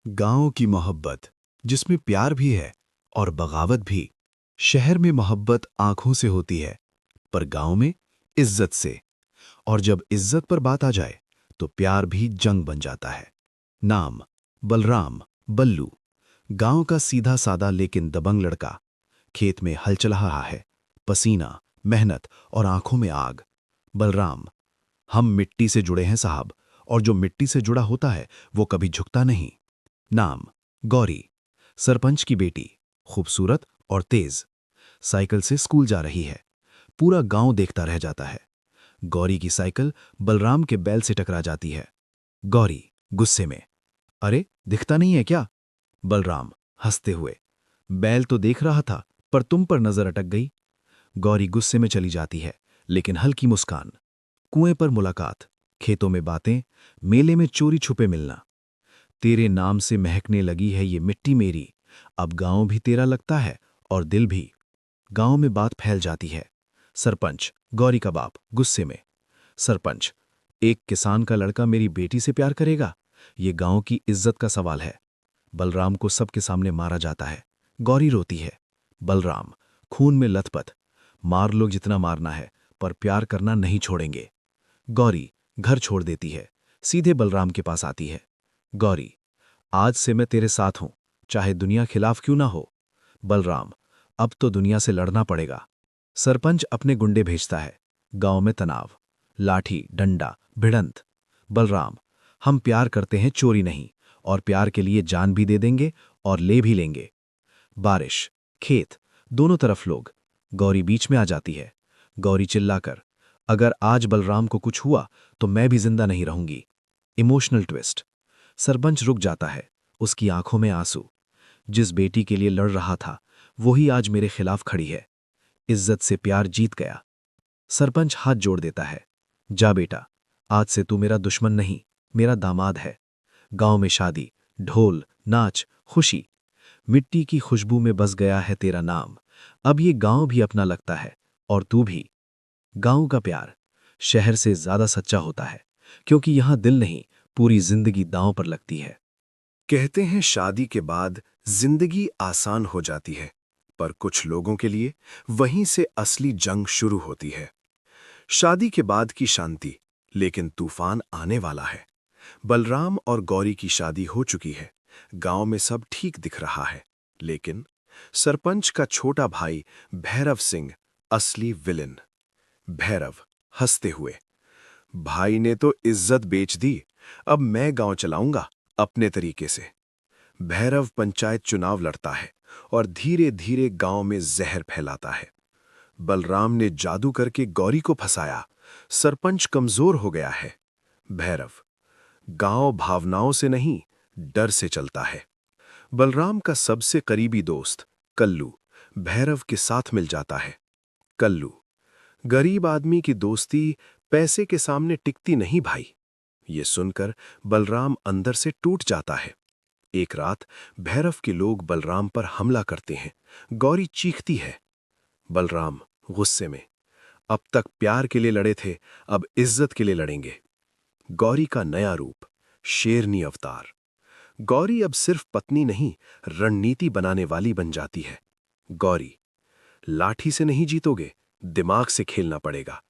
गांव की मोहब्बत, जिसमें प्यार भी है और बगावत भी। शहर में मोहब्बत आंखों से होती है, पर गांव में इज्जत से। और जब इज्जत पर बात आ जाए तो प्यार भी जंग बन जाता है। नाम: बलराम, बल्लू। गांव का सीधा सादा लेकिन दबंग लड़का। खेत में हल चला रहा है, पसीना, मेहनत और आंखों में आग। बलराम: हम मिट्टी से जुड़े हैं साहब, और जो मिट्टी से जुड़ा होता है वो कभी झुकता नहीं। नाम: गौरी, सरपंच की बेटी, खूबसूरत और तेज। साइकिल से स्कूल जा रही है, पूरा गांव देखता रह जाता है। गौरी की साइकिल बलराम के बैल से टकरा जाती है। गौरी गुस्से में: अरे दिखता नहीं है क्या? बलराम हंसते हुए: बैल तो देख रहा था, पर तुम पर नजर अटक गई। गौरी गुस्से में चली जाती है, लेकिन हल्की मुस्कान। कुएं पर मुलाकात, खेतों में बातें, मेले में चोरी छुपे मिलना। तेरे नाम से महकने लगी है ये मिट्टी मेरी, अब गांव भी तेरा लगता है और दिल भी। गांव में बात फैल जाती है। सरपंच, गौरी का बाप, गुस्से में: सरपंच, एक किसान का लड़का मेरी बेटी से प्यार करेगा? ये गांव की इज्जत का सवाल है। बलराम को सबके सामने मारा जाता है। गौरी रोती है। बलराम खून में लथपथ: मार लो जितना मारना है, पर प्यार करना नहीं छोड़ेंगे। गौरी घर छोड़ देती है, सीधे बलराम के पास आती है। गौरी: आज से मैं तेरे साथ हूं, चाहे दुनिया खिलाफ क्यों ना हो। बलराम: अब तो दुनिया से लड़ना पड़ेगा। सरपंच अपने गुंडे भेजता है। गांव में तनाव, लाठी डंडा भिड़ंत। बलराम: हम प्यार करते हैं, चोरी नहीं, और प्यार के लिए जान भी दे देंगे और ले भी लेंगे। बारिश, खेत, दोनों तरफ लोग। गौरी बीच में आ जाती है। गौरी चिल्लाकर: अगर आज बलराम को कुछ हुआ तो मैं भी जिंदा नहीं रहूंगी। Emotional twist. सरपंच रुक जाता है, उसकी आंखों में आंसू। जिस बेटी के लिए लड़ रहा था, वही आज मेरे खिलाफ खड़ी है। इज्जत से प्यार जीत गया। सरपंच हाथ जोड़ देता है: जा बेटा, आज से तू मेरा दुश्मन नहीं, मेरा दामाद है। गांव में शादी, ढोल, नाच, खुशी। मिट्टी की खुशबू में बस गया है तेरा नाम। अब ये गांव भी अपना लगता है, और तू भी। गांव का प्यार शहर से ज्यादा सच्चा होता है, क्योंकि यहां दिल नहीं, पूरी जिंदगी दांव पर लगती है। कहते हैं शादी के बाद जिंदगी आसान हो जाती है, पर कुछ लोगों के लिए वहीं से असली जंग शुरू होती है। शादी के बाद की शांति, लेकिन तूफान आने वाला है। बलराम और गौरी की शादी हो चुकी है, गांव में सब ठीक दिख रहा है, लेकिन सरपंच का छोटा भाई भैरव सिंह असली विलेन। भैरव हंसते हुए: भाई ने तो इज्जत बेच दी, अब मैं गांव चलाऊंगा अपने तरीके से। भैरव पंचायत चुनाव लड़ता है और धीरे धीरे गांव में जहर फैलाता है। बलराम ने जादू करके गौरी को फंसाया, सरपंच कमजोर हो गया है। भैरव: गांव भावनाओं से नहीं, डर से चलता है। बलराम का सबसे करीबी दोस्त कल्लू भैरव के साथ मिल जाता है। कल्लू: गरीब आदमी की दोस्ती पैसे के सामने टिकती नहीं भाई। ये सुनकर बलराम अंदर से टूट जाता है। एक रात भैरव के लोग बलराम पर हमला करते हैं। गौरी चीखती है। बलराम गुस्से में: अब तक प्यार के लिए लड़े थे, अब इज्जत के लिए लड़ेंगे। गौरी का नया रूप, शेरनी अवतार। गौरी अब सिर्फ पत्नी नहीं, रणनीति बनाने वाली बन जाती है। गौरी: लाठी से नहीं जीतोगे, दिमाग से खेलना पड़ेगा।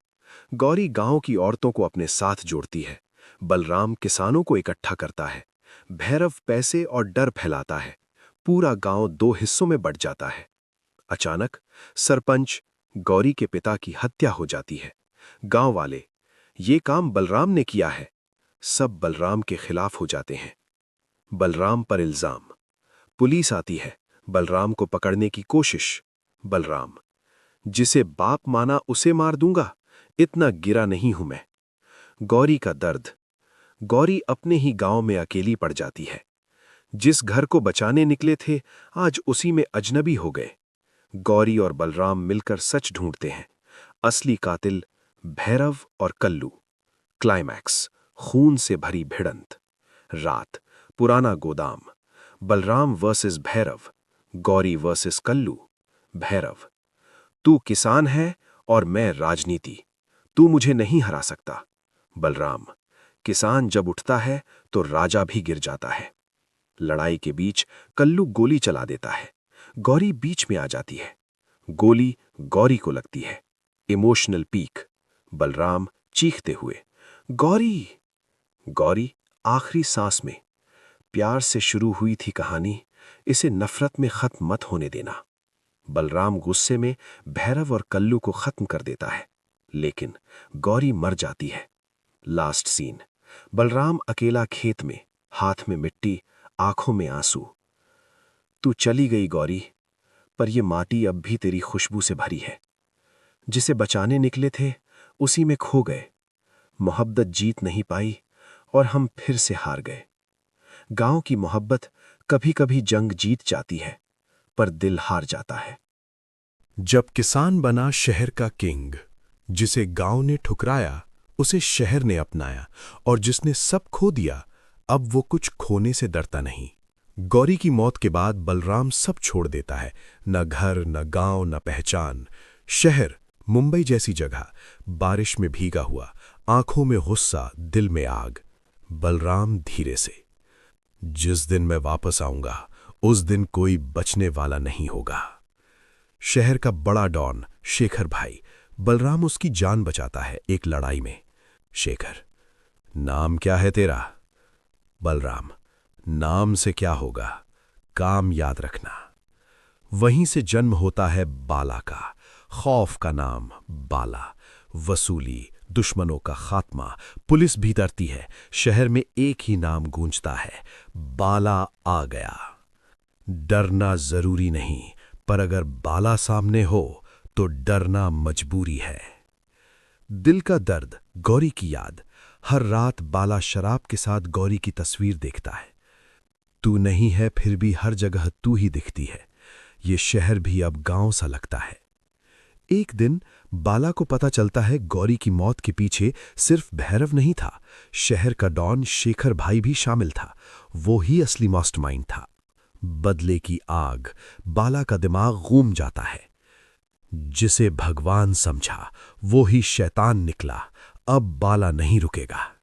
गौरी गांव की औरतों को अपने साथ जोड़ती है। बलराम किसानों को इकट्ठा करता है। भैरव पैसे और डर फैलाता है। पूरा गांव दो हिस्सों में बंट जाता है। अचानक सरपंच गौरी के पिता की हत्या हो जाती है। गांव वाले: ये काम बलराम ने किया है। सब बलराम के खिलाफ हो जाते हैं। बलराम पर इल्जाम। पुलिस आती है, बलराम को पकड़ने की कोशिश। बलराम: जिसे बाप माना उसे मार दूंगा, इतना गिरा नहीं हूं मैं। गौरी का दर्द। गौरी अपने ही गांव में अकेली पड़ जाती है। जिस घर को बचाने निकले थे, आज उसी में अजनबी हो गए। गौरी और बलराम मिलकर सच ढूंढते हैं। असली कातिल भैरव और कल्लू। क्लाइमैक्स: खून से भरी भिड़ंत। रात, पुराना गोदाम। Balram versus Bhairav, Gauri versus Kallu. भैरव: तू किसान है और मैं राजनीति, तू मुझे नहीं हरा सकता। बलराम: किसान जब उठता है तो राजा भी गिर जाता है। लड़ाई के बीच कल्लू गोली चला देता है। गौरी बीच में आ जाती है। गोली गौरी को लगती है। Emotional peak. बलराम चीखते हुए, गौरी। गौरी आखिरी सांस में। प्यार से शुरू हुई थी कहानी, इसे नफरत में खत्म मत होने देना। बलराम गुस्से में भैरव और कल्लू को खत्म कर देता है, लेकिन गौरी मर जाती है। Last scene. बलराम अकेला खेत में, हाथ में मिट्टी, आंखों में आंसू। तू चली गई गौरी, पर यह माटी अब भी तेरी खुशबू से भरी है। जिसे बचाने निकले थे उसी में खो गए। मोहब्बत जीत नहीं पाई और हम फिर से हार गए। गांव की मोहब्बत कभी कभी जंग जीत जाती है, पर दिल हार जाता है। जब किसान बना शहर का किंग, जिसे गांव ने ठुकराया उसे शहर ने अपनाया, और जिसने सब खो दिया अब वो कुछ खोने से डरता नहीं। गौरी की मौत के बाद बलराम सब छोड़ देता है, न घर, न गांव, न पहचान। शहर, मुंबई जैसी जगह, बारिश में भीगा हुआ, आंखों में गुस्सा, दिल में आग। बलराम धीरे से, जिस दिन मैं वापस आऊंगा उस दिन कोई बचने वाला नहीं होगा। शहर का बड़ा डॉन शेखर भाई, बलराम उसकी जान बचाता है एक लड़ाई में। शेखर, नाम क्या है तेरा? बलराम, नाम से क्या होगा, काम याद रखना। वहीं से जन्म होता है बाला का, खौफ का नाम बाला। वसूली, दुश्मनों का खात्मा, पुलिस भी डरती है। शहर में एक ही नाम गूंजता है, बाला आ गया। डरना जरूरी नहीं, पर अगर बाला सामने हो तो डरना मजबूरी है। दिल का दर्द, गौरी की याद। हर रात बाला शराब के साथ गौरी की तस्वीर देखता है। तू नहीं है फिर भी हर जगह तू ही दिखती है। ये शहर भी अब गांव सा लगता है। एक दिन बाला को पता चलता है गौरी की मौत के पीछे सिर्फ भैरव नहीं था, शहर का डॉन शेखर भाई भी शामिल था। वो ही असली मास्टरमाइंड था। बदले की आग, बाला का दिमाग घूम जाता है। जिसे भगवान समझा वो ही शैतान निकला। अब बाला नहीं रुकेगा।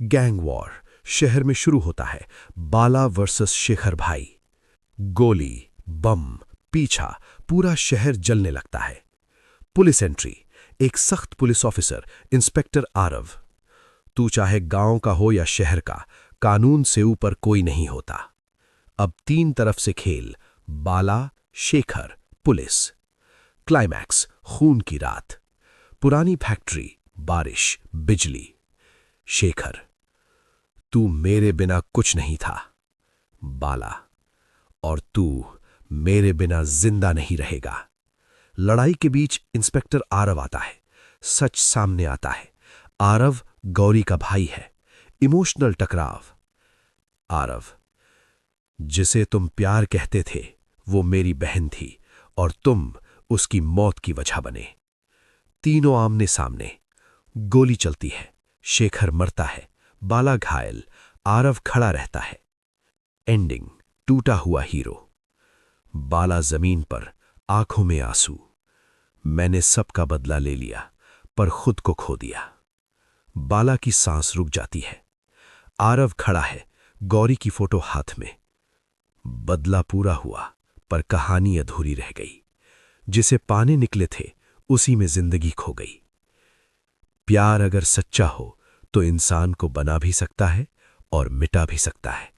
गैंग वॉर शहर में शुरू होता है। बाला वर्सेस शेखर भाई। गोली, बम, पीछा, पूरा शहर जलने लगता है। Police entry. एक सख्त पुलिस ऑफिसर इंस्पेक्टर आरव। तू चाहे गांव का हो या शहर का, कानून से ऊपर कोई नहीं होता। अब तीन तरफ से खेल, बाला, शेखर, पुलिस। क्लाइमैक्स, खून की रात। पुरानी फैक्ट्री, बारिश, बिजली। शेखर, तू मेरे बिना कुछ नहीं था। बाला, और तू मेरे बिना जिंदा नहीं रहेगा। लड़ाई के बीच इंस्पेक्टर आरव आता है। सच सामने आता है। आरव गौरी का भाई है। इमोशनल टकराव। आरव, जिसे तुम प्यार कहते थे वो मेरी बहन थी और तुम उसकी मौत की वजह बने। तीनों आमने सामने। गोली चलती है। शेखर मरता है, बाला घायल, आरव खड़ा रहता है। एंडिंग, टूटा हुआ हीरो। बाला जमीन पर, आंखों में आंसू। मैंने सबका बदला ले लिया पर खुद को खो दिया। बाला की सांस रुक जाती है। आरव खड़ा है, गौरी की फोटो हाथ में। बदला पूरा हुआ पर कहानी अधूरी रह गई। जिसे पाने निकले थे उसी में जिंदगी खो गई। प्यार अगर सच्चा हो तो इंसान को बना भी सकता है और मिटा भी सकता है।